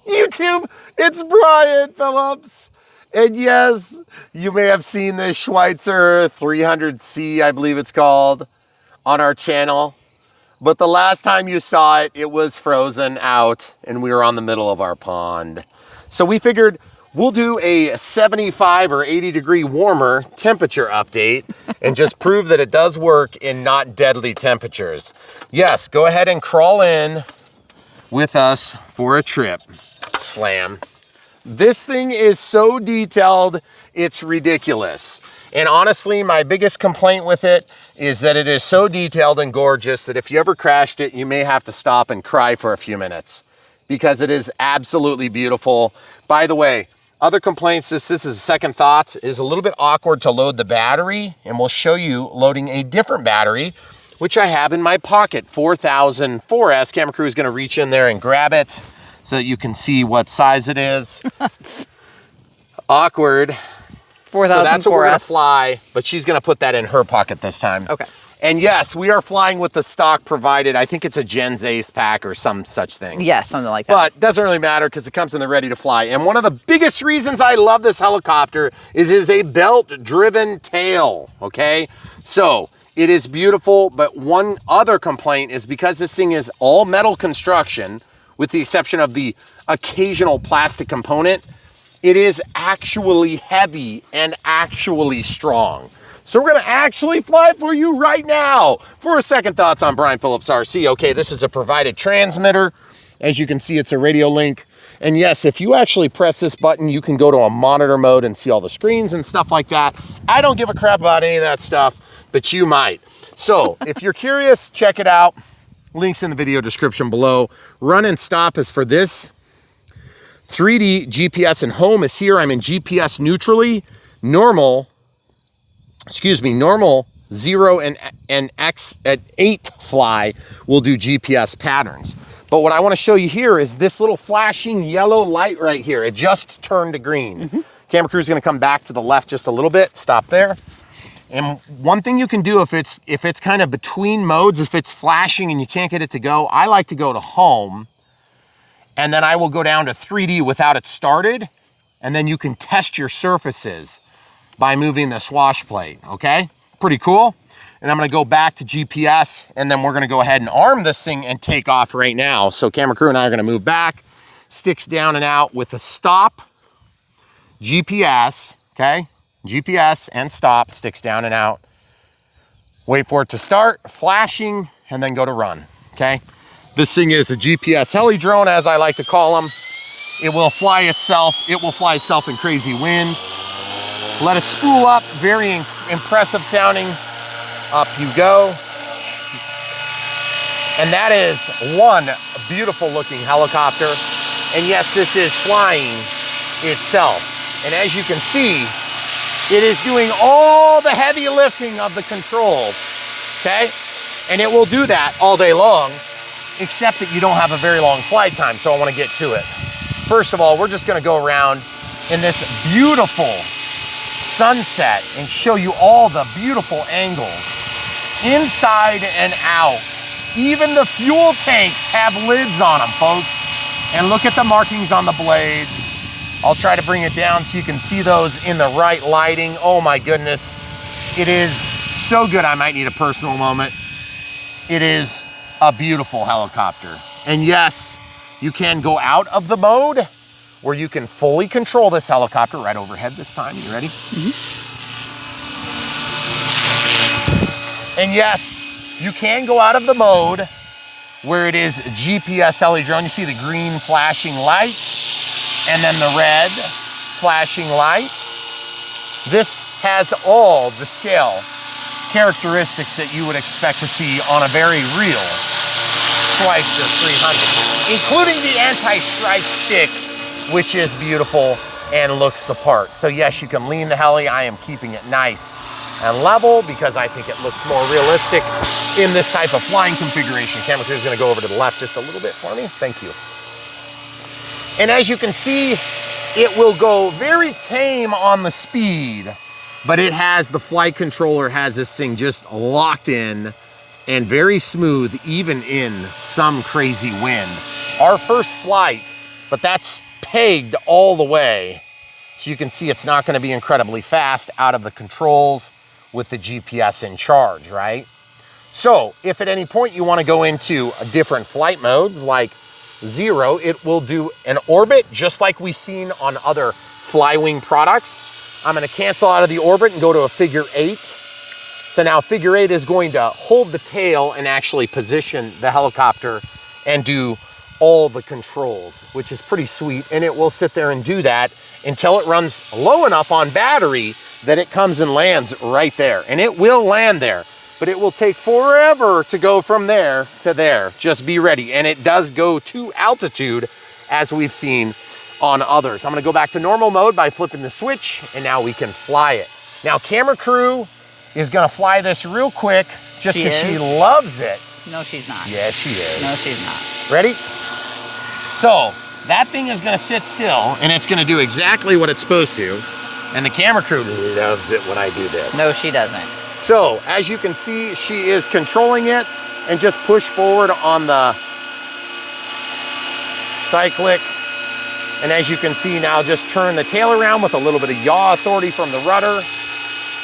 YouTube, it's Brian Phillips. And yes, you may have seen this Schweizer 300C, I believe it's called, on our channel. But the last time you saw it, it was frozen out and we were on the middle of our pond. So we figured we'll do a 75 or 80 degree warmer temperature update and just prove that it does work in not deadly temperatures. Yes, go ahead and crawl in with us for a trip. Slam. This thing is so detailed, it's ridiculous. And honestly, my biggest complaint with it is that it is so detailed and gorgeous that if you ever crashed it, you may have to stop and cry for a few minutes because it is absolutely beautiful. By the way, other complaints, this is second thoughts, is a little bit awkward to load the battery, and we'll show you loading a different battery, which I have in my pocket, 4000 4S. Camera crew is gonna reach in there and grab it so that you can see what size it is. Awkward. 4000 So that's what 4S. we're gonna fly, but she's gonna put that in her pocket this time. Okay. And yes, we are flying with the stock provided. I think it's a Gen's Ace pack or some such thing. Yeah, something like that. But doesn't really matter because it comes in the ready to fly. And one of the biggest reasons I love this helicopter is a belt-driven tail, okay? So it is beautiful, but one other complaint is because this thing is all metal construction, with the exception of the occasional plastic component, it is actually heavy and actually strong. So we're gonna actually fly for you right now for a second thoughts on Brian Phillips RC. Okay, this is a provided transmitter. As you can see, it's a radio link. And yes, if you actually press this button, you can go to a monitor mode and see all the screens and stuff like that. I don't give a crap about any of that stuff, but you might. So if you're curious, check it out. Links in the video description below. Run and stop is for this. 3D GPS and home is here. I'm in GPS neutrally. Normal 0 and X at 8 fly will do GPS patterns. But what I want to show you here is this little flashing yellow light right here. It just turned to green. Camera crew is going to come back to the left just a little bit. Stop there. And one thing you can do if it's kind of between modes, if it's flashing and you can't get it to go, I like to go to home and then I will go down to 3D without it started. And then you can test your surfaces by moving the swash plate, okay? Pretty cool. And I'm gonna go back to GPS and then we're gonna go ahead and arm this thing and take off right now. So camera crew and I are gonna move back, sticks down and out with the stop, GPS, okay? GPS and stop, sticks down and out. Wait for it to start, flashing, and then go to run, okay? This thing is a GPS heli drone, as I like to call them. It will fly itself in crazy wind. Let it spool up, very impressive sounding. Up you go. And that is one beautiful looking helicopter. And yes, this is flying itself. And as you can see, it is doing all the heavy lifting of the controls, okay? And it will do that all day long, except that you don't have a very long flight time, so I wanna get to it. First of all, we're just gonna go around in this beautiful sunset and show you all the beautiful angles, inside and out. Even the fuel tanks have lids on them, folks. And look at the markings on the blades. I'll try to bring it down so you can see those in the right lighting. Oh my goodness. It is so good, I might need a personal moment. It is a beautiful helicopter. And yes, you can go out of the mode where you can fully control this helicopter right overhead this time. You ready? And yes, you can go out of the mode where it is GPS heli drone. You see the green flashing light and then the red flashing light. This has all the scale characteristics that you would expect to see on a very real Schweizer 300, including the anti-strike stick, which is beautiful and looks the part. So yes, you can lean the heli. I am keeping it nice and level because I think it looks more realistic in this type of flying configuration. Camera crew is gonna go over to the left just a little bit for me. Thank you. And as you can see, it will go very tame on the speed, but it has, the flight controller has this thing just locked in and very smooth, even in some crazy wind. Our first flight but that's pegged all the way. So you can see it's not going to be incredibly fast out of the controls with the GPS in charge, right? So if at any point you want to go into different flight modes like 0, it will do an orbit just like we've seen on other Flywing products. I'm going to cancel out of the orbit and go to a figure 8. So now figure 8 is going to hold the tail and actually position the helicopter and do all the controls, which is pretty sweet. And it will sit there and do that until it runs low enough on battery that it comes and lands right there. And it will land there, but it will take forever to go from there to there. Just be ready. And it does go to altitude as we've seen on others. I'm gonna go back to normal mode by flipping the switch, and now we can fly it. Now camera crew is gonna fly this real quick just because she loves it. No, she's not. Yes, she is. No, she's not. Ready? So that thing is gonna sit still and it's gonna do exactly what it's supposed to. And the camera crew loves it when I do this. No, she doesn't. So as you can see, she is controlling it, and just push forward on the cyclic. And as you can see now, just turn the tail around with a little bit of yaw authority from the rudder.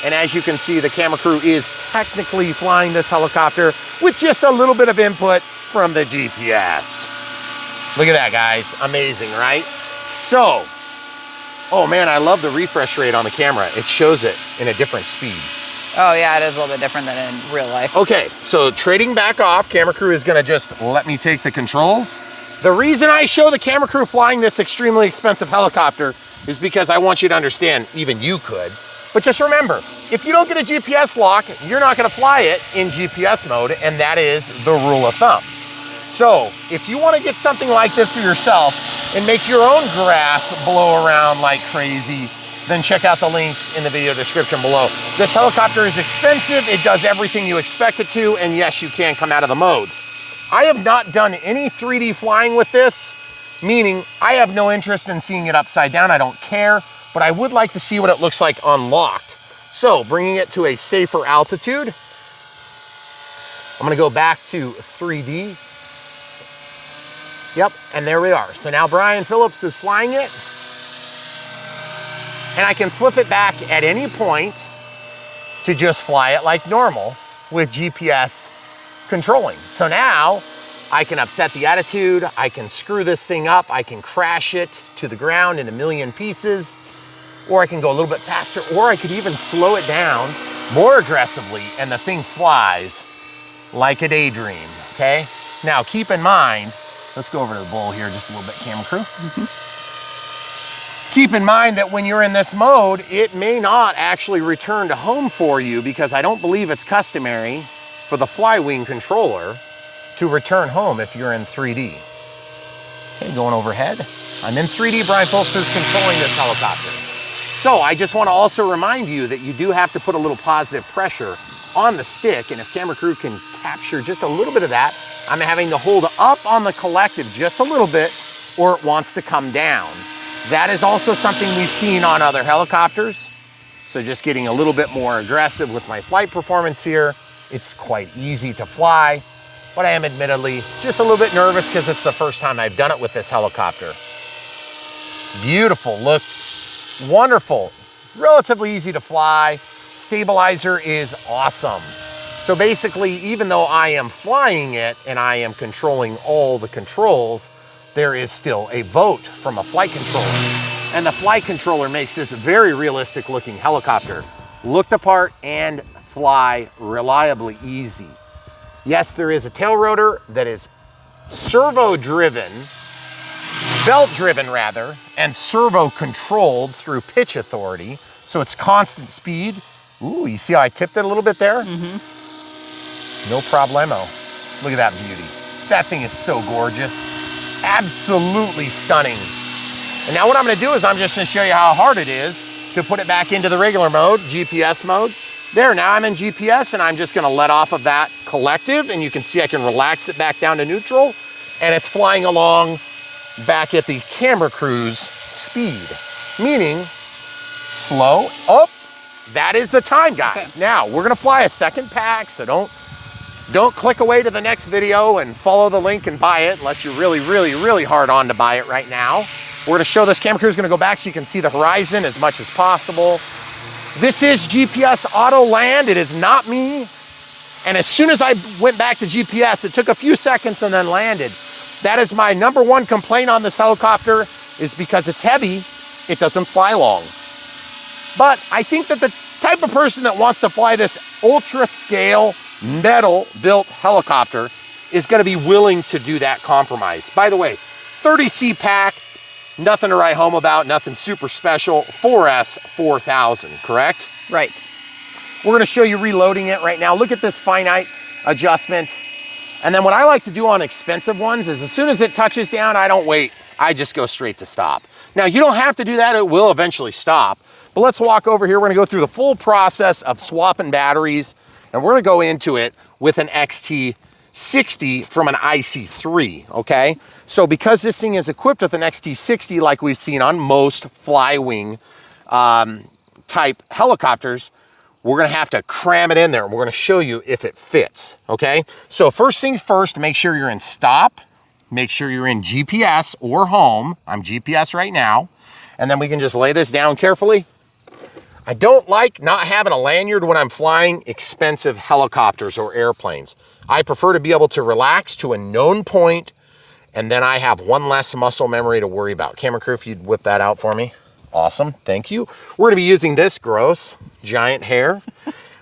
And as you can see, the camera crew is technically flying this helicopter with just a little bit of input from the GPS. Look at that, guys. Amazing, right? So, oh man, I love the refresh rate on the camera. It shows it in a different speed. Oh yeah, it is a little bit different than in real life. Okay, so trading back off, camera crew is gonna just let me take the controls. The reason I show the camera crew flying this extremely expensive helicopter is because I want you to understand, even you could, but just remember, if you don't get a GPS lock, you're not gonna fly it in GPS mode, and that is the rule of thumb. So if you wanna get something like this for yourself and make your own grass blow around like crazy, then check out the links in the video description below. This helicopter is expensive, it does everything you expect it to, and yes, you can come out of the modes. I have not done any 3D flying with this, meaning I have no interest in seeing it upside down, I don't care, but I would like to see what it looks like unlocked. So bringing it to a safer altitude, I'm gonna go back to 3D. Yep, and there we are. So now Brian Phillips is flying it, and I can flip it back at any point to just fly it like normal with GPS controlling. So now I can upset the attitude, I can screw this thing up, I can crash it to the ground in a million pieces, or I can go a little bit faster, or I could even slow it down more aggressively, and the thing flies like a daydream, okay? Now keep in mind, let's go over to the bowl here just a little bit, camera crew. Keep in mind that when you're in this mode, it may not actually return to home for you, because I don't believe it's customary for the Flywing controller to return home if you're in 3D. Okay, going overhead. I'm in 3D, Brian Phillips is controlling this helicopter. So I just want to also remind you that you do have to put a little positive pressure on the stick, and if camera crew can capture just a little bit of that, I'm having to hold up on the collective just a little bit, or it wants to come down. That is also something we've seen on other helicopters. So just getting a little bit more aggressive with my flight performance here. It's quite easy to fly, but I am admittedly just a little bit nervous because it's the first time I've done it with this helicopter. Beautiful, look, wonderful, relatively easy to fly. Stabilizer is awesome. So basically, even though I am flying it and I am controlling all the controls, there is still a vote from a flight controller. And the flight controller makes this very realistic looking helicopter look the part and fly reliably easy. Yes, there is a tail rotor that is servo driven, belt driven rather, and servo controlled through pitch authority. So it's constant speed. Ooh, you see how I tipped it a little bit there? Mm-hmm. No problemo. Look at that beauty. That thing is so gorgeous. Absolutely stunning. And now what I'm gonna do is I'm just gonna show you how hard it is to put it back into the regular mode, GPS mode. There, now I'm in GPS, and I'm just gonna let off of that collective, and you can see I can relax it back down to neutral, and it's flying along back at the camera crew's speed, meaning slow. Oh, that is the time, guys. Okay. Now we're gonna fly a second pack, so don't Don't click away to the next video and follow the link and buy it unless you're really, really, really hard on to buy it right now. We're gonna show this camera crew is gonna go back so you can see the horizon as much as possible. This is GPS Auto Land, it is not me. And as soon as I went back to GPS, it took a few seconds and then landed. That is my number one complaint on this helicopter, is because it's heavy, it doesn't fly long. But I think that the type of person that wants to fly this ultra scale metal built helicopter is gonna be willing to do that compromise. By the way, 30C pack, nothing to write home about, nothing super special. 4S 4000, correct? Right. We're gonna show you reloading it right now. Look at this finite adjustment. And then what I like to do on expensive ones is as soon as it touches down, I don't wait. I just go straight to stop. Now you don't have to do that, it will eventually stop. But let's walk over here. We're gonna go through the full process of swapping batteries, and we're gonna go into it with an XT60 from an IC3, okay? So because this thing is equipped with an XT60 like we've seen on most Flywing type helicopters, we're gonna have to cram it in there. We're gonna show you if it fits, okay? So first things first, make sure you're in stop, make sure you're in GPS or home. I'm GPS right now. And then we can just lay this down carefully. I don't like not having a lanyard when I'm flying expensive helicopters or airplanes. I prefer to be able to relax to a known point, and then I have one less muscle memory to worry about. Camera crew, if you'd whip that out for me. Awesome, thank you. We're gonna be using this gross giant hair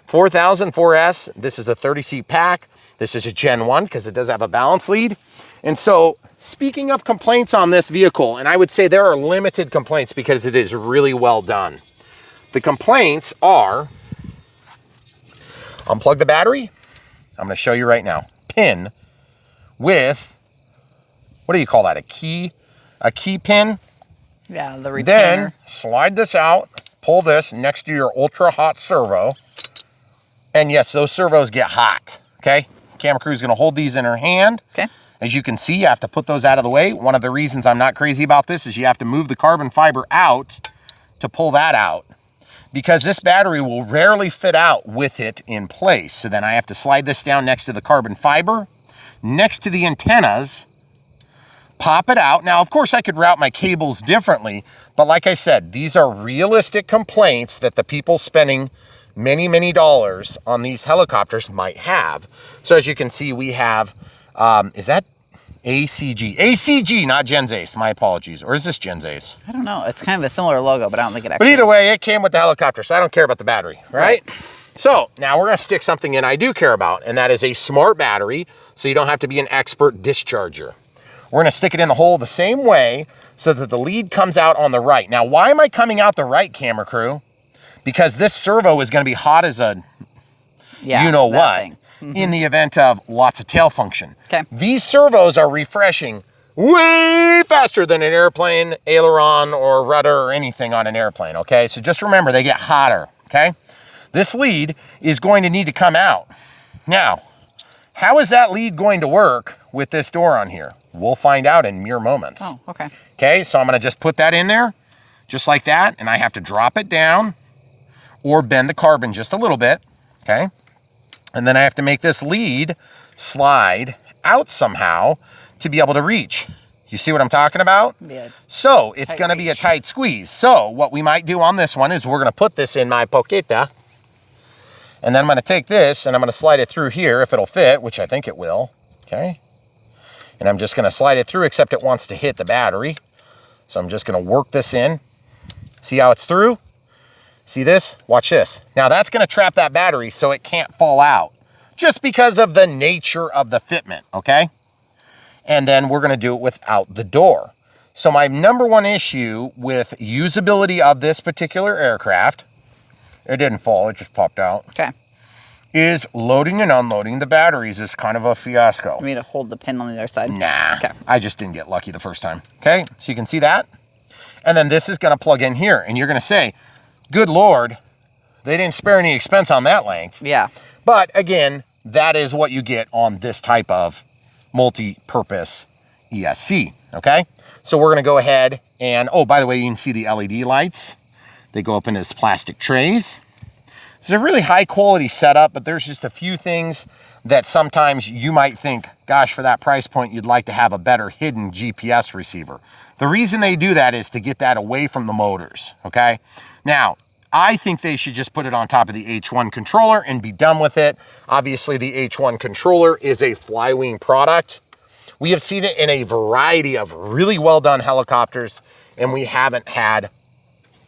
4000 4S. This is a 30C pack. This is a Gen 1 because it does have a balance lead. And so speaking of complaints on this vehicle, and I would say there are limited complaints because it is really well done. The complaints are, unplug the battery. I'm gonna show you right now. Pin with, what do you call that? A key pin? Yeah, the retainer. Then slide this out, pull this next to your ultra hot servo. And yes, those servos get hot, okay? Camera crew is gonna hold these in her hand. Okay. As you can see, you have to put those out of the way. One of the reasons I'm not crazy about this is you have to move the carbon fiber out to pull that out, because this battery will rarely fit out with it in place. So then I have to slide this down next to the carbon fiber, next to the antennas, pop it out. Now, of course, I could route my cables differently, but like I said, these are realistic complaints that the people spending many, many dollars on these helicopters might have. So as you can see, we have, is that ACG? ACG, not Gens Ace, my apologies. Or is this Gens Ace? I don't know. It's kind of a similar logo, but I don't think it actually But either is. way, it came with the helicopter, so I don't care about the battery, right? So now we're gonna stick something in I do care about, and that is a smart battery, so you don't have to be an expert discharger. We're gonna stick it in the hole the same way so that the lead comes out on the right. Now, why am I coming out the right, camera crew? Because this servo is gonna be hot as a you know what, in the event of lots of tail function. Okay. These servos are refreshing way faster than an airplane, aileron, or rudder, or anything on an airplane, okay? So just remember, they get hotter, okay? This lead is going to need to come out. Now, how is that lead going to work with this door on here? We'll find out in mere moments. Oh, okay. Okay, so I'm gonna just put that in there, just like that, and I have to drop it down or bend the carbon just a little bit, okay? And then I have to make this lead slide out somehow to be able to reach. You see what I'm talking about? Yeah. So it's Tight gonna be a reach. tight squeeze. So what we might do on this one is we're gonna put this in my poqueta, and then I'm gonna take this and I'm gonna slide it through here if it'll fit, which I think it will, okay? And I'm just gonna slide it through, except it wants to hit the battery. So I'm just gonna work this in. See how it's through? See this? Watch this. Now that's gonna trap that battery so it can't fall out, just because of the nature of the fitment, okay? And then we're gonna do it without the door. So my number one issue with usability of this particular aircraft, it didn't fall, it just popped out, Okay. is loading and unloading the batteries is kind of a fiasco. You need to hold the pin on the other side. Nah, Okay. I just didn't get lucky the first time. Okay, so you can see that. And then this is gonna plug in here, and you're gonna say, good Lord, they didn't spare any expense on that length. Yeah. But again, that is what you get on this type of multi-purpose ESC, okay? So we're gonna go ahead and, oh, by the way, you can see the LED lights. They go up in this plastic trays. It's a really high quality setup, but there's just a few things that sometimes you might think, gosh, for that price point, you'd like to have a better hidden GPS receiver. The reason they do that is to get that away from the motors, okay? Now, I think they should just put it on top of the H1 controller and be done with it. Obviously, the H1 controller is a Flywing product. We have seen it in a variety of really well done helicopters, and we haven't had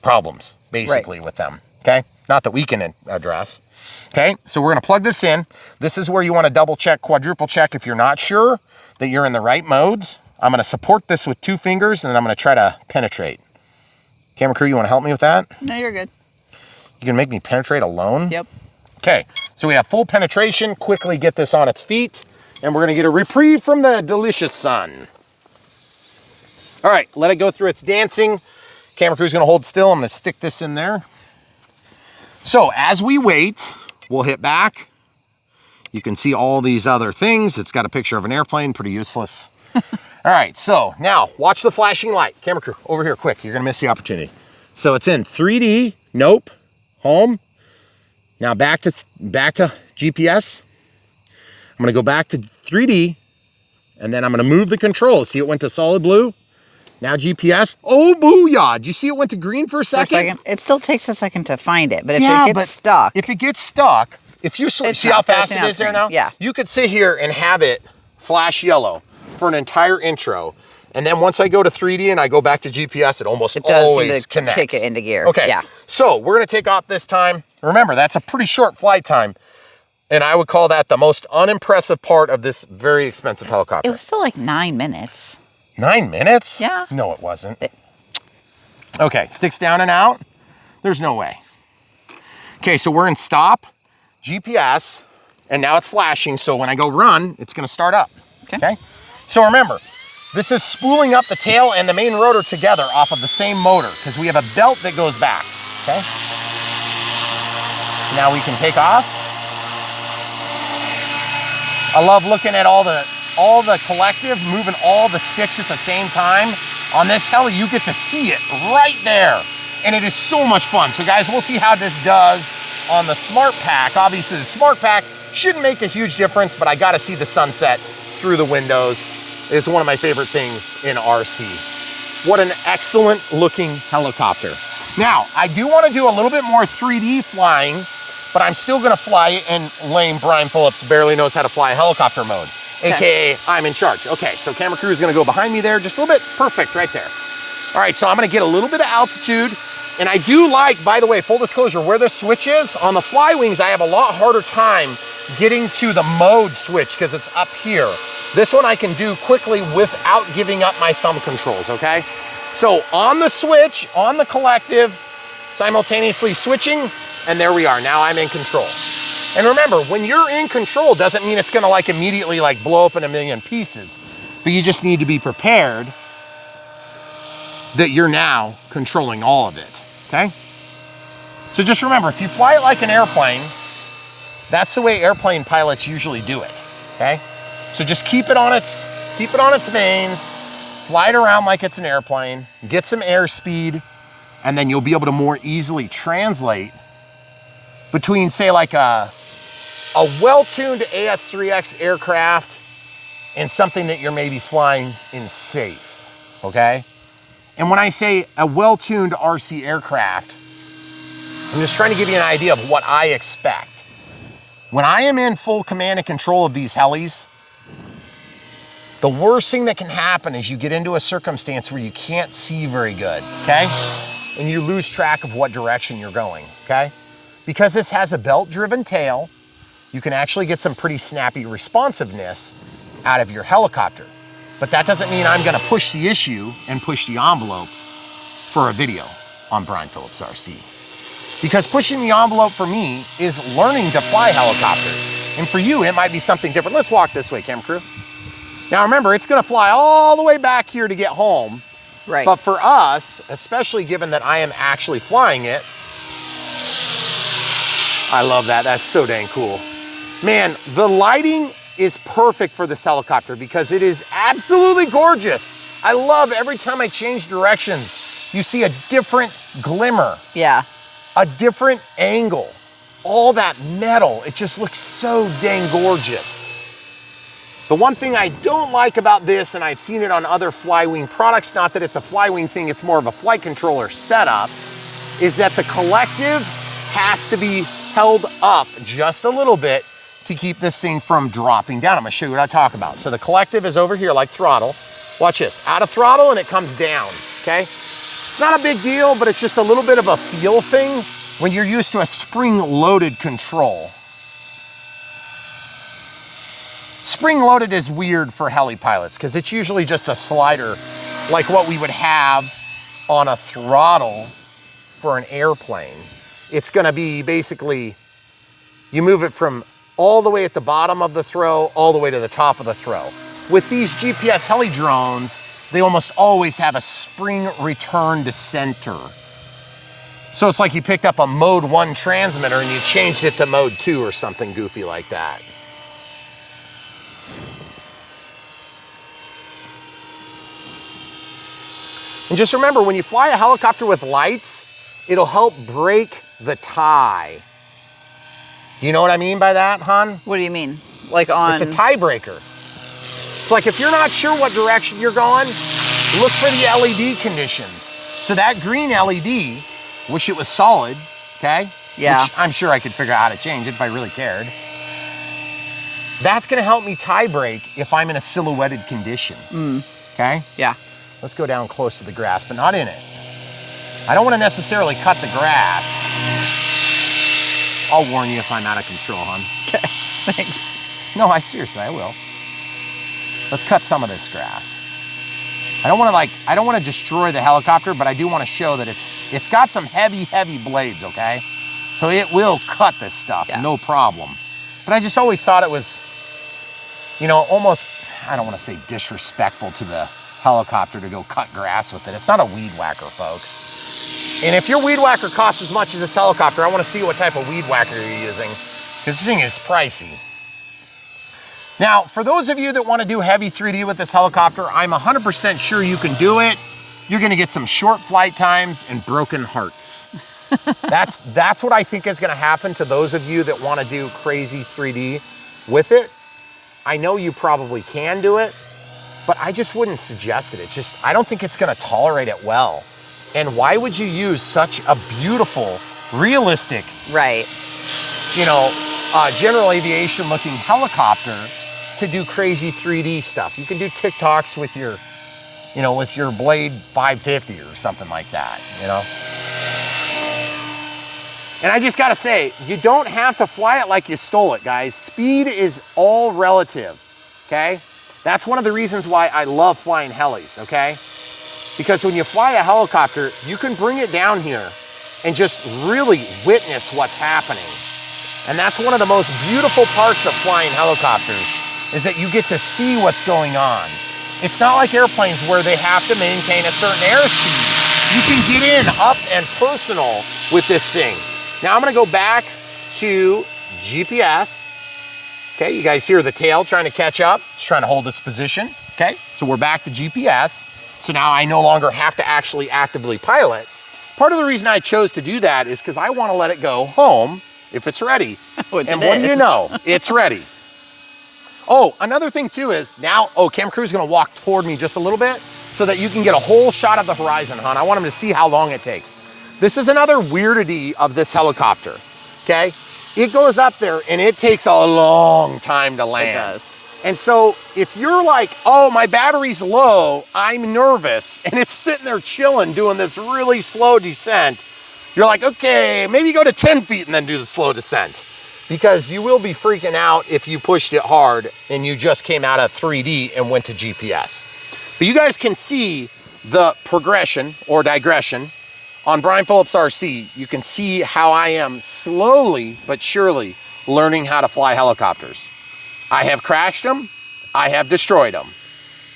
problems, basically, with them, okay? Not that we can address. Okay, so we're gonna plug this in. This is where you wanna double check, quadruple check if you're not sure that you're in the right modes. I'm gonna support this with 2 fingers and then I'm gonna try to penetrate. Camera crew, you wanna help me with that? No, you're good. You can make me penetrate alone? Yep. Okay, so we have full penetration. Quickly get this on its feet and we're gonna get a reprieve from the delicious sun. All right, let it go through its dancing. Camera crew's gonna hold still. I'm gonna stick this in there. So as we wait, we'll hit back. You can see all these other things. It's got a picture of an airplane, pretty useless. All right, so now watch the flashing light. Camera crew, over here, quick. You're gonna miss the opportunity. So it's in 3D, nope, home. Now back to GPS. I'm gonna go back to 3D, and then I'm gonna move the control. See, it went to solid blue. Now GPS. Oh, booyah. Did you see it went to green for a second? It still takes a second to find it, but if it gets stuck. If it gets stuck, if you switch, see how fast it is there now? Yeah. You could sit here and have it flash yellow for an entire intro. And then once I go to 3D and I go back to GPS, it almost always connects. Kick it into gear. Okay. Yeah. So we're going to take off this time. Remember, that's a pretty short flight time. And I would call that the most unimpressive part of this very expensive helicopter. It was still like 9 minutes. 9 minutes? Yeah. No, it wasn't. Okay, sticks down and out. There's no way. Okay, so we're in stop, GPS, and now it's flashing. So when I go run, it's gonna start up. Okay? So remember, this is spooling up the tail and the main rotor together off of the same motor because we have a belt that goes back. Okay? Now we can take off. I love looking at all the collective, moving all the sticks at the same time. On this heli, you get to see it right there. And it is so much fun. So guys, we'll see how this does on the Smart Pack. Obviously the Smart Pack shouldn't make a huge difference, but I gotta see the sunset through the windows. It's one of my favorite things in RC. What an excellent looking helicopter. Now, I do wanna do a little bit more 3D flying, but I'm still gonna fly it in lame Brian Phillips barely knows how to fly a helicopter mode. AKA I'm in charge. Okay, so camera crew is gonna go behind me there, just a little bit, perfect right there. All right, so I'm gonna get a little bit of altitude, and I do like, by the way, full disclosure, where the switch is, on the Flywings, I have a lot harder time getting to the mode switch because it's up here. This one I can do quickly without giving up my thumb controls, okay? So on the switch, on the collective, simultaneously switching, and there we are, now I'm in control. And remember, when you're in control, doesn't mean it's gonna like immediately like blow up in a million pieces, but you just need to be prepared that you're now controlling all of it, okay? So just remember, if you fly it like an airplane, that's the way airplane pilots usually do it, okay? So just keep it on its vanes, fly it around like it's an airplane, get some airspeed, and then you'll be able to more easily translate between, say, like a well-tuned AS3X aircraft and something that you're maybe flying in safe, okay? And when I say a well-tuned RC aircraft, I'm just trying to give you an idea of what I expect. When I am in full command and control of these helis, the worst thing that can happen is you get into a circumstance where you can't see very good, okay? And you lose track of what direction you're going, okay? Because this has a belt-driven tail, you can actually get some pretty snappy responsiveness out of your helicopter. But that doesn't mean I'm gonna push the issue and push the envelope for a video on Brian Phillips RC. Because pushing the envelope for me is learning to fly helicopters. And for you, it might be something different. Let's walk this way, camera crew. Now remember, it's gonna fly all the way back here to get home. Right. But for us, especially given that I am actually flying it, I love that, that's so dang cool. Man, the lighting is perfect for this helicopter because it is absolutely gorgeous. I love every time I change directions, you see a different glimmer. Yeah. A different angle. all that metal, it just looks so dang gorgeous. The one thing I don't like about this, and I've seen it on other Flywing products, not that it's a Flywing thing, it's more of a flight controller setup, is that the collective has to be held up just a little bit to keep this thing from dropping down. I'm gonna show you what I talk about. So the collective is over here like throttle. Watch this, out of throttle and it comes down, okay? It's not a big deal, but it's just a little bit of a feel thing when you're used to a spring-loaded control. Spring-loaded is weird for heli pilots because it's usually just a slider like what we would have on a throttle for an airplane. It's gonna be basically, you move it from all the way at the bottom of the throw, all the way to the top of the throw. With these GPS heli drones, they almost always have a spring return to center. So it's like you picked up a mode 1 transmitter and you changed it to mode 2 or something goofy like that. And just remember, when you fly a helicopter with lights, it'll help break the tie. Do you know what I mean by that, hon? What do you mean? Like on... It's a tiebreaker. It's like if you're not sure what direction you're going, look for the LED conditions. So that green LED, wish it was solid, okay? Yeah. Which I'm sure I could figure out how to change it if I really cared. That's gonna help me tie brake if I'm in a silhouetted condition, okay? Yeah. Let's go down close to the grass, but not in it. I don't want to necessarily cut the grass. I'll warn you if I'm out of control, hon. Okay, thanks. No, seriously, I will. Let's cut some of this grass. I don't want to destroy the helicopter, but I do want to show that it's got some heavy blades, okay? So it will cut this stuff, no problem. But I just always thought it was, you know, almost, I don't want to say disrespectful to the helicopter to go cut grass with it. It's not a weed whacker, folks. And if your weed whacker costs as much as this helicopter, I want to see what type of weed whacker you're using, because this thing is pricey. Now, for those of you that want to do heavy 3D with this helicopter, I'm 100% sure you can do it. You're going to get some short flight times and broken hearts. That's what I think is going to happen to those of you that want to do crazy 3D with it. I know you probably can do it, but I just wouldn't suggest it. I don't think it's gonna tolerate it well. And why would you use such a beautiful, realistic, right, you know, general aviation looking helicopter to do crazy 3D stuff? You can do TikToks with your, you know, with your Blade 550 or something like that, you know? And I just gotta say, you don't have to fly it like you stole it, guys. Speed is all relative, okay? That's one of the reasons why I love flying helis, okay? Because when you fly a helicopter, you can bring it down here and just really witness what's happening. And that's one of the most beautiful parts of flying helicopters, is that you get to see what's going on. It's not like airplanes where they have to maintain a certain airspeed. You can get in up and personal with this thing. Now I'm gonna go back to GPS. Okay, you guys hear the tail trying to catch up. It's trying to hold its position. Okay, so we're back to GPS. So now I no longer have to actually actively pilot. Part of the reason I chose to do that is because I want to let it go home if it's ready. And what do you know? It's ready. Oh, another thing too is now, Cam Crew's gonna walk toward me just a little bit so that you can get a whole shot of the horizon, hon. I want him to see how long it takes. This is another weirdity of this helicopter, okay? It goes up there and it takes a long time to land. It does. And so if you're like, oh, my battery's low, I'm nervous, and it's sitting there chilling doing this really slow descent, you're like, okay, maybe go to 10 feet and then do the slow descent. Because you will be freaking out if you pushed it hard and you just came out of 3D and went to GPS. But you guys can see the progression or digression on Brian Phillips RC. You can see how I am slowly but surely learning how to fly helicopters. I have crashed them, I have destroyed them,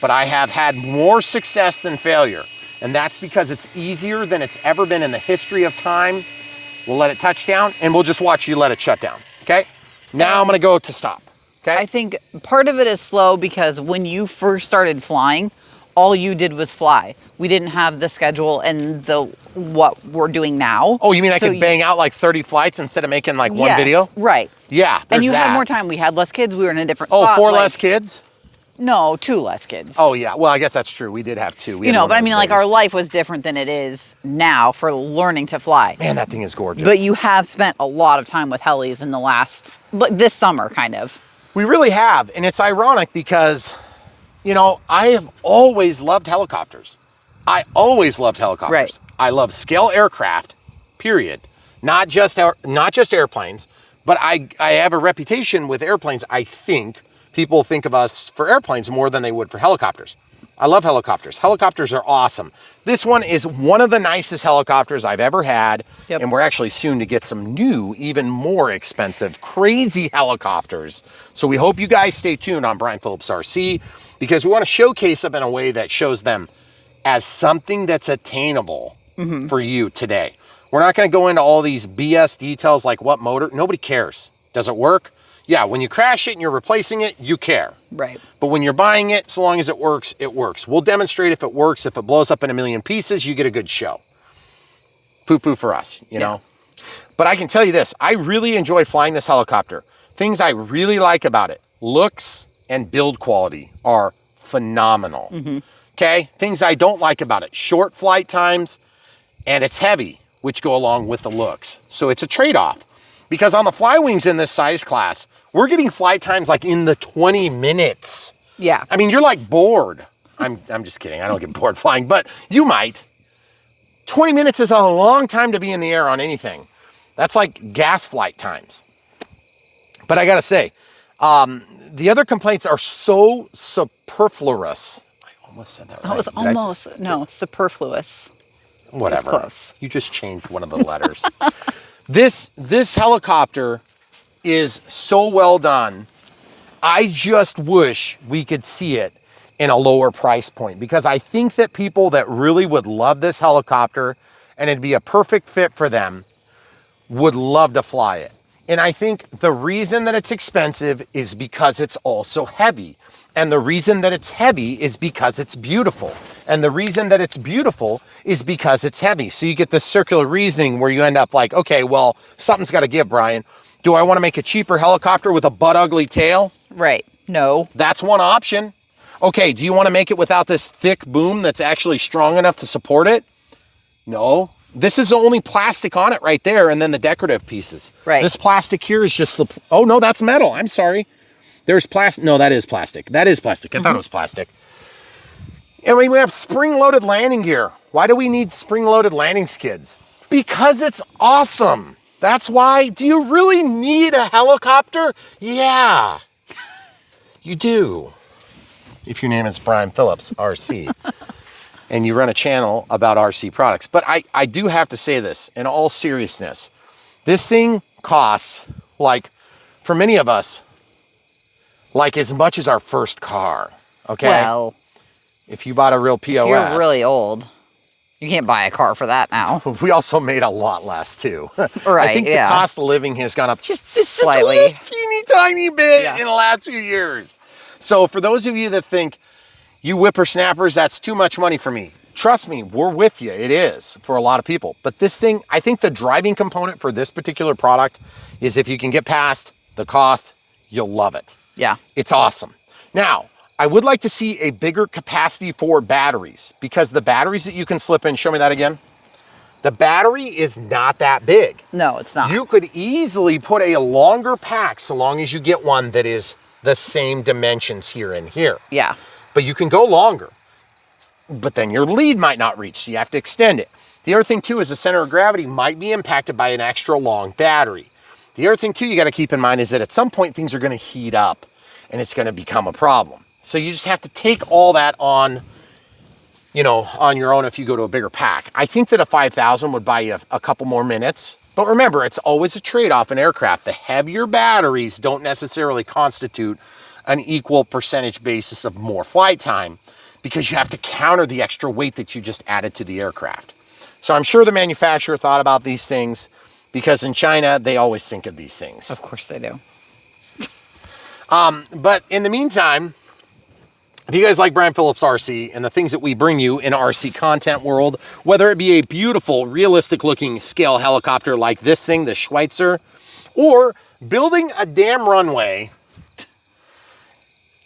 but I have had more success than failure. And that's because it's easier than it's ever been in the history of time. We'll let it touch down and we'll just watch you let it shut down, okay? Now I'm gonna go to stop, okay? I think part of it is slow because when you first started flying, all you did was fly. We didn't have the schedule and the what we're doing now. Oh, you mean I So could bang out like 30 flights instead of making like one Yes, video? right. Yeah, there's And you that. had more time. We had less kids. We were in a different Oh, spot. 4 like- less kids? No, 2 less kids. Oh, yeah. Well, I guess that's true. We did have 2. We You had know, one but that I was mean, a like baby. our life was different than it is now for learning to fly. Man, that thing is gorgeous. But you have spent a lot of time with helis in the last, this summer, kind of. We really have. And it's ironic because, you know, I have always loved helicopters. I always loved helicopters. Right. I love scale aircraft, period. Not just airplanes, but I have a reputation with airplanes. I think people think of us for airplanes more than they would for helicopters. I love helicopters. Helicopters are awesome. This one is one of the nicest helicopters I've ever had. Yep. And we're actually soon to get some new, even more expensive, crazy helicopters. So we hope you guys stay tuned on Brian Phillips RC, because we want to showcase them in a way that shows them as something that's attainable for you today. We're not going to go into all these BS details like what motor. Nobody cares. Does it work? Yeah, when you crash it and you're replacing it, you care. Right. But when you're buying it, so long as it works, it works. We'll demonstrate if it works. If it blows up in a million pieces, you get a good show. Poo-poo for us, you know? But I can tell you this, I really enjoy flying this helicopter. Things I really like about it, looks and build quality are phenomenal. Okay? Things I don't like about it, short flight times, and it's heavy, which go along with the looks. So it's a trade-off. Because on the fly wings in this size class, we're getting flight times like in the 20 minutes. Yeah. I mean, you're like bored. I'm just kidding. I don't get bored flying, but you might. 20 minutes is a long time to be in the air on anything. That's like gas flight times. But I gotta say, the other complaints are so superfluous. I almost said that right. That was Did I say- almost, no, superfluous. Whatever. close. You just changed one of the letters. This helicopter is so well done. I just wish we could see it in a lower price point, because I think that people that really would love this helicopter and it'd be a perfect fit for them would love to fly it. And I think the reason that it's expensive is because it's also heavy. And the reason that it's heavy is because it's beautiful. And the reason that it's beautiful is because it's heavy. So you get this circular reasoning where you end up like, okay, well, something's got to give, Brian. Do I want to make a cheaper helicopter with a butt ugly tail? Right. No. That's one option. Okay, do you want to make it without this thick boom that's actually strong enough to support it? No. This is only plastic on it right there, and then the decorative pieces. Right. This plastic here is just the, oh no, that's metal. I'm sorry. There's plastic. No, that is plastic. That is plastic. I thought it was plastic. And we have spring-loaded landing gear. Why do we need spring-loaded landing skids? Because it's awesome. That's why. Do you really need a helicopter? Yeah, you do. If your name is Brian Phillips, RC, and you run a channel about RC products. But I do have to say this, in all seriousness, this thing costs, like, for many of us, like as much as our first car, okay? Well, if you bought a real POS. you're really old. You can't buy a car for that now. We also made a lot less too. Right, I think yeah. the cost of living has gone up just Slightly. a little teeny tiny bit Yeah. in the last few years. So for those of you that think, you whippersnappers, that's too much money for me. Trust me, we're with you. It is for a lot of people. But this thing, I think the driving component for this particular product is if you can get past the cost, you'll love it. Yeah. It's awesome. Now, I would like to see a bigger capacity for batteries, because the batteries that you can slip in, show me that again. The battery is not that big. No, it's not. You could easily put a longer pack so long as you get one that is the same dimensions here and here. Yeah. But you can go longer. But then your lead might not reach, so you have to extend it. The other thing too is the center of gravity might be impacted by an extra long battery. The other thing too you got to keep in mind is that at some point things are going to heat up and it's going to become a problem. So you just have to take all that on, you know, on your own if you go to a bigger pack. I think that a 5,000 would buy you a couple more minutes. But remember, it's always a trade-off in aircraft. The heavier batteries don't necessarily constitute an equal percentage basis of more flight time, because you have to counter the extra weight that you just added to the aircraft. So I'm sure the manufacturer thought about these things, because in China, they always think of these things. Of course they do. But in the meantime, If you guys like Brian Phillips RC and the things that we bring you in RC content world, whether it be a beautiful, realistic looking scale helicopter like this thing, the Schweizer, or building a damn runway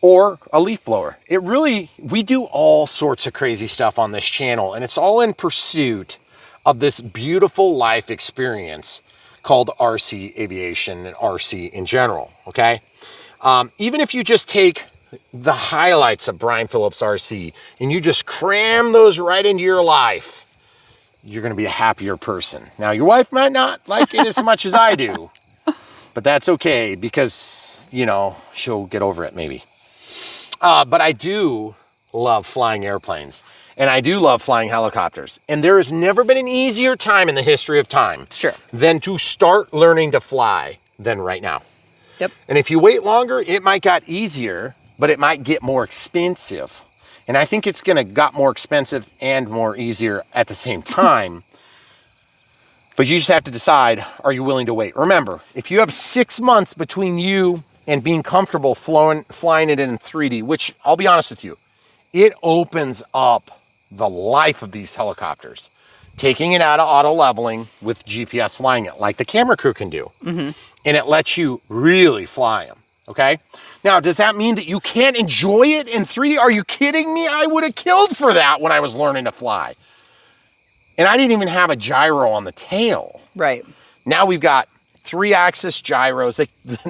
or a leaf blower. We do all sorts of crazy stuff on this channel, and it's all in pursuit of this beautiful life experience called RC aviation and RC in general, okay? Even if you just take the highlights of Brian Phillips RC and you just cram those right into your life, you're gonna be a happier person. Now, your wife might not like it as much as I do, but that's okay because, you know, she'll get over it maybe. But I do love flying airplanes, and I do love flying helicopters. And there has never been an easier time in the history of time than to start learning to fly than right now. Yep. And if you wait longer, it might get easier, but it might get more expensive. And I think it's gonna got more expensive and more easier at the same time. But you just have to decide, are you willing to wait? Remember, if you have 6 months between you and being comfortable flying it in 3D, which I'll be honest with you, it opens up the life of these helicopters. Taking it out of auto leveling with GPS flying it, like the camera crew can do. And it lets you really fly them, okay? Now, does that mean that you can't enjoy it in 3D? Are you kidding me? I would have killed for that when I was learning to fly. And I didn't even have a gyro on the tail. Right. Now we've got 3-axis gyros.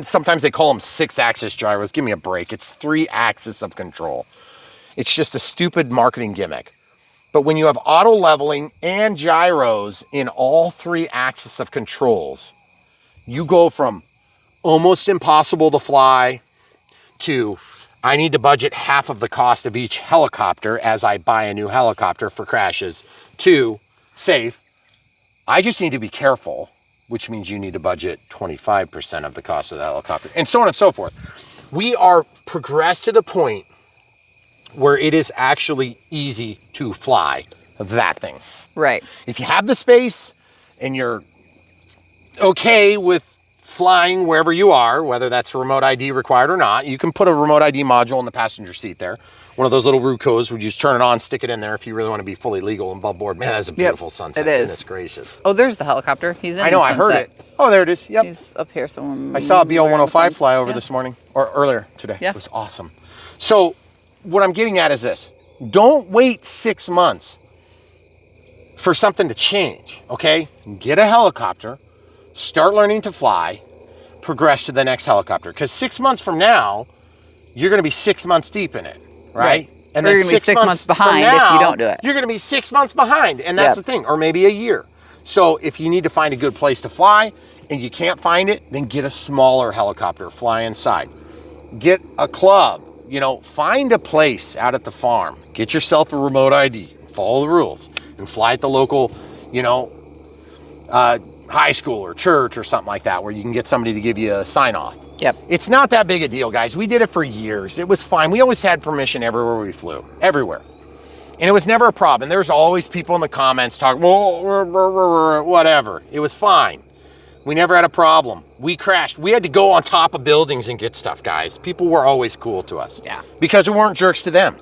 Sometimes they call them 6-axis gyros. Give me a break. It's 3 axis of control. It's just a stupid marketing gimmick. But when you have auto leveling and gyros in all 3 axis of controls, you go from almost impossible to fly to I need to budget half of the cost of each helicopter as I buy a new helicopter for crashes, to safe. I just need to be careful, which means you need to budget 25% of the cost of the helicopter, and so on and so forth. We are progressed to the point where it is actually easy to fly that thing. Right. If you have the space and you're okay with flying wherever you are, whether that's remote ID required or not, you can put a remote ID module in the passenger seat there. One of those little Rucos where you just turn it on, stick it in there if you really want to be fully legal and above board. Man, that's a beautiful sunset. It is. Goodness gracious. Oh, there's the helicopter. He's in I know, I heard it. Oh, there it is. Yep. He's up here somewhere. I saw a BL-105 fly over this morning, or earlier today. Yeah. It was awesome. So what I'm getting at is this. Don't wait 6 months for something to change, okay? Get a helicopter, start learning to fly, progress to the next helicopter. Because 6 months from now, you're going to be 6 months deep in it, right? And or then you're going to be 6 months behind if you don't do it. You're going to be 6 months behind, and that's the thing, or maybe a year. So if you need to find a good place to fly and you can't find it, then get a smaller helicopter, fly inside. Get a club, you know, find a place out at the farm. Get yourself a remote ID, follow the rules, and fly at the local, you know, high school or church or something like that where you can get somebody to give you a sign off. Yep. It's not that big a deal, guys. We did it for years. It was fine. We always had permission everywhere we flew, everywhere. And it was never a problem. There was always people in the comments talking, well, whatever. It was fine. We never had a problem. We crashed. We had to go on top of buildings and get stuff, guys. People were always cool to us. Yeah. Because we weren't jerks to them.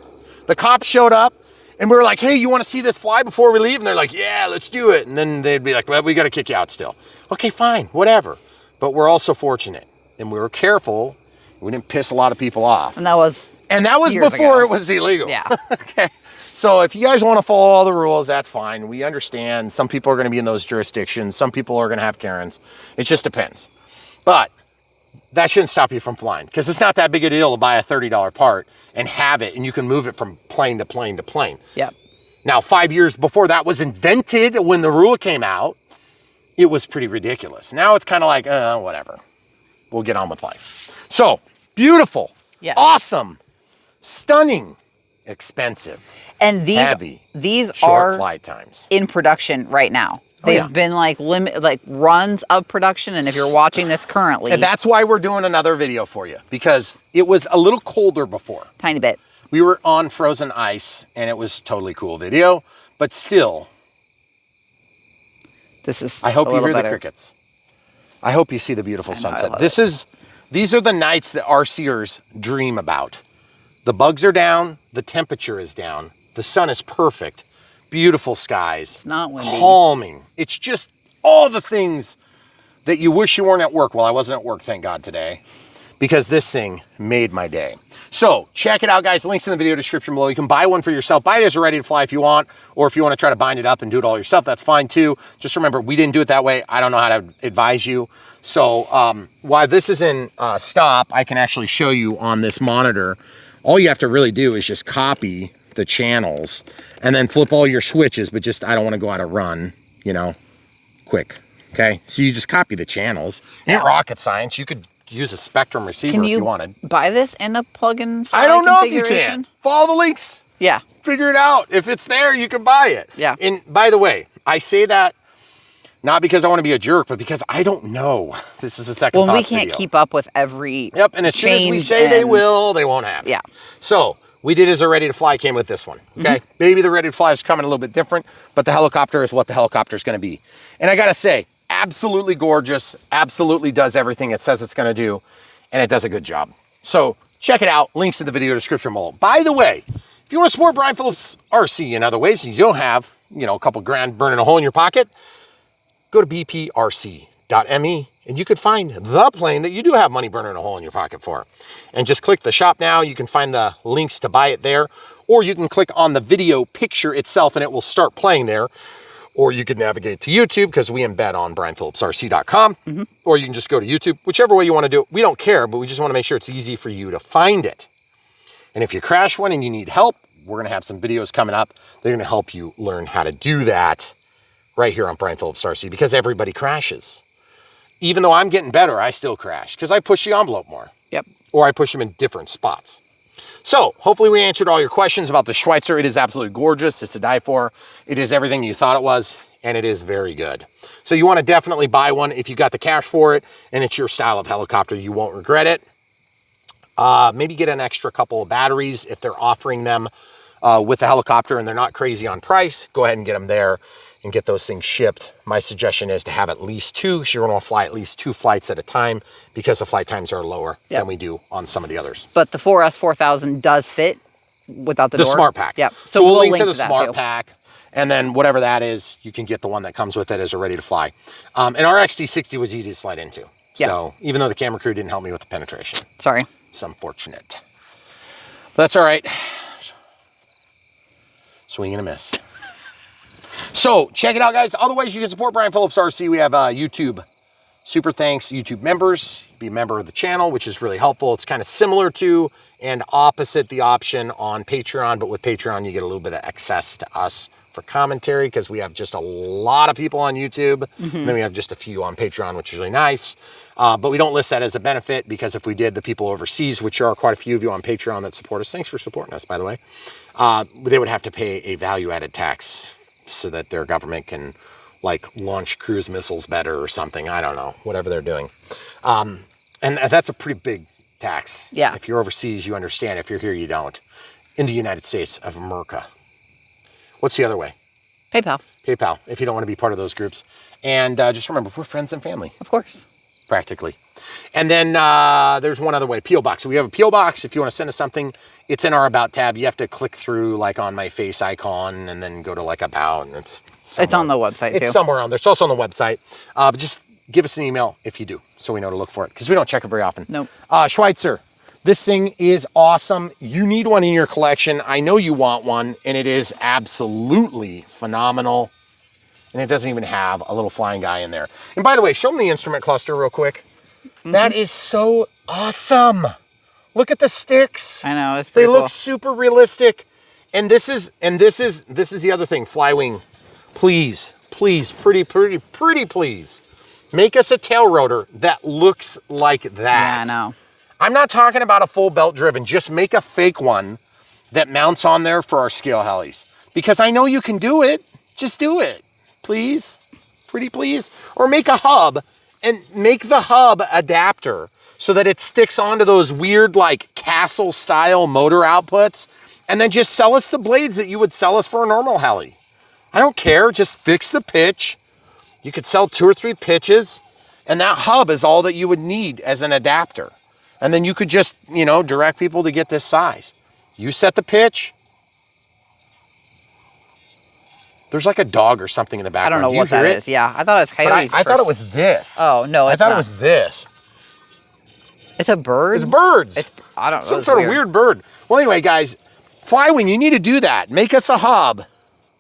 The cops showed up and we were like, hey, you want to see this fly before we leave? And they're like, yeah, let's do it. And then they'd be like, well, we got to kick you out still. Okay, fine, whatever. But we're also fortunate and we were careful. We didn't piss a lot of people off. And that was before it was illegal. Yeah. Okay. So if you guys want to follow all the rules, that's fine. We understand some people are going to be in those jurisdictions. Some people are going to have Karens. It just depends. But that shouldn't stop you from flying because it's not that big a deal to buy a $30 part and have it, and you can move it from plane to plane to plane. Yep. Now, 5 years before that was invented, when the rule came out, it was pretty ridiculous. Now it's kind of like, whatever. We'll get on with life. So, beautiful. Yeah. Awesome. Stunning. Expensive. And these short are flight times in production right now. They've been like runs of production, and if you're watching this currently, and that's why we're doing another video for you, because it was a little colder before. Tiny bit. We were on frozen ice, and it was totally cool video, but still. This is. I hope you hear the crickets. I hope you see the beautiful sunset. These are the nights that RCers dream about. The bugs are down, the temperature is down, the sun is perfect, beautiful skies. It's not windy. Calming. It's just all the things that you wish you weren't at work. Well, I wasn't at work, thank God, today, because this thing made my day. So check it out, guys. Links in the video description below. You can buy one for yourself. Buy it as a ready to fly if you want, or if you want to try to bind it up and do it all yourself, that's fine too. Just remember, we didn't do it that way. I don't know how to advise you. So while this is in stop, I can actually show you on this monitor. All you have to really do is just copy the channels and then flip all your switches, but just, I don't want to go out of run, you know, quick. Okay, so you just copy the channels. Ain't rocket science. You could use a Spectrum receiver if you wanted. Buy this in a plug-in I don't know if you can. Follow the links. Yeah. Figure it out. If it's there, you can buy it. Yeah. And by the way, I say that not because I want to be a jerk, but because I don't know. This is a second thought Well, we can't video. keep up with every Yep, and as soon as we say they will, they won't happen. Yeah. So we did as a ready to fly came with this one. Okay. Maybe the ready to fly is coming a little bit different, but the helicopter is what the helicopter is going to be. And I got to say, absolutely gorgeous, absolutely does everything it says it's going to do, and it does a good job. So check it out. Links in the video description below. By the way, if you want to support Brian Phillips RC in other ways, and you don't have, you know, a couple grand burning a hole in your pocket, go to bprc.me and you could find the plane that you do have money burning a hole in your pocket for. And just click the shop now. You can find the links to buy it there, or you can click on the video picture itself and it will start playing there. Or you could navigate to YouTube because we embed on brianphillipsrc.com, or you can just go to YouTube, whichever way you want to do it. We don't care, but we just want to make sure it's easy for you to find it. And if you crash one and you need help, we're going to have some videos coming up. They're going to help you learn how to do that right here on Brian Phillips RC, because everybody crashes. Even though I'm getting better, I still crash because I push the envelope more. Yep. Or I push them in different spots. So hopefully we answered all your questions about the Schweizer. It is absolutely gorgeous. It's to die for. It is everything you thought it was, and it is very good. So you want to definitely buy one if you got the cash for it and it's your style of helicopter. You won't regret it. Maybe get an extra couple of batteries if they're offering them with the helicopter and they're not crazy on price. Go ahead and get them there and get those things shipped. My suggestion is to have at least two. So you're going to fly at least 2 flights at a time because the flight times are lower than we do on some of the others. But the 4S 4000 does fit without the door. The Smart Pack. Yep. So we'll link to the Smart Pack. And then whatever that is, you can get the one that comes with it as a ready to fly. And our XD60 was easy to slide into. So even though the camera crew didn't help me with the penetration. Sorry. It's unfortunate. But that's all right. Swing and a miss. So check it out, guys. Other ways you can support Brian Phillips RC. We have YouTube super thanks, YouTube members. Be a member of the channel, which is really helpful. It's kind of similar to and opposite the option on Patreon, but with Patreon you get a little bit of access to us for commentary because we have just a lot of people on YouTube. And then we have just a few on Patreon, which is really nice. But we don't list that as a benefit because if we did, the people overseas, which are quite a few of you on Patreon that support us, thanks for supporting us, by the way, they would have to pay a value-added tax so that their government can like launch cruise missiles better or something. I don't know, whatever they're doing. And that's a pretty big tax. Yeah. If you're overseas, you understand. If you're here, you don't. In the United States of America. What's the other way? PayPal. PayPal, if you don't want to be part of those groups. And just remember, we're friends and family. Of course. Practically. And then there's one other way, P.O. Box. So we have a P.O. Box. If you want to send us something, it's in our About tab. You have to click through like on my face icon and then go to like About. And it's on the website too. It's somewhere on there. It's also on the website. But just give us an email if you do, so we know to look for it, because we don't check it very often. Nope. Schweizer, this thing is awesome. You need one in your collection. I know you want one, and it is absolutely phenomenal. And it doesn't even have a little flying guy in there. And by the way, show them the instrument cluster real quick. That is so awesome. Look at the sticks. I know, it's pretty They cool. look super realistic. And this is the other thing. Flywing, please, pretty please. Make us a tail rotor that looks like that. Yeah, I know. I'm not talking about a full belt driven. Just make a fake one that mounts on there for our scale helis. Because I know you can do it. Just do it. Please. Pretty please. Or make a hub and make the hub adapter so that it sticks onto those weird like castle style motor outputs. And then just sell us the blades that you would sell us for a normal heli. I don't care. Just fix the pitch. You could sell 2 or 3 pitches, and that hub is all that you would need as an adapter. And then you could just, you know, direct people to get this size. You set the pitch. There's like a dog or something in the I background. don't know what that is. Yeah, I thought it was coyotes. I thought it was this. Oh, no, I thought not. it was this. It's a bird? It's birds. I don't know. Some sort of weird bird. Well, anyway, guys, Flywing, you need to do that. Make us a hub,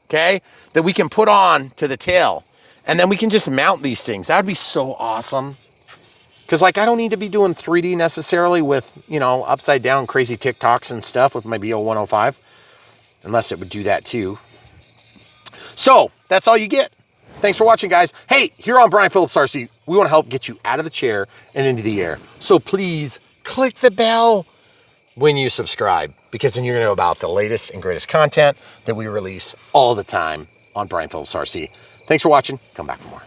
okay, that we can put on to the tail. And then we can just mount these things. That would be so awesome. Because, like, I don't need to be doing 3D necessarily with, you know, upside down crazy TikToks and stuff with my BO105. Unless it would do that too. So, that's all you get. Thanks for watching, guys. Hey, here on Brian Phillips RC, we want to help get you out of the chair and into the air. So please click the bell when you subscribe, because then you're going to know about the latest and greatest content that we release all the time on Brian Phillips RC. Thanks for watching. Come back for more.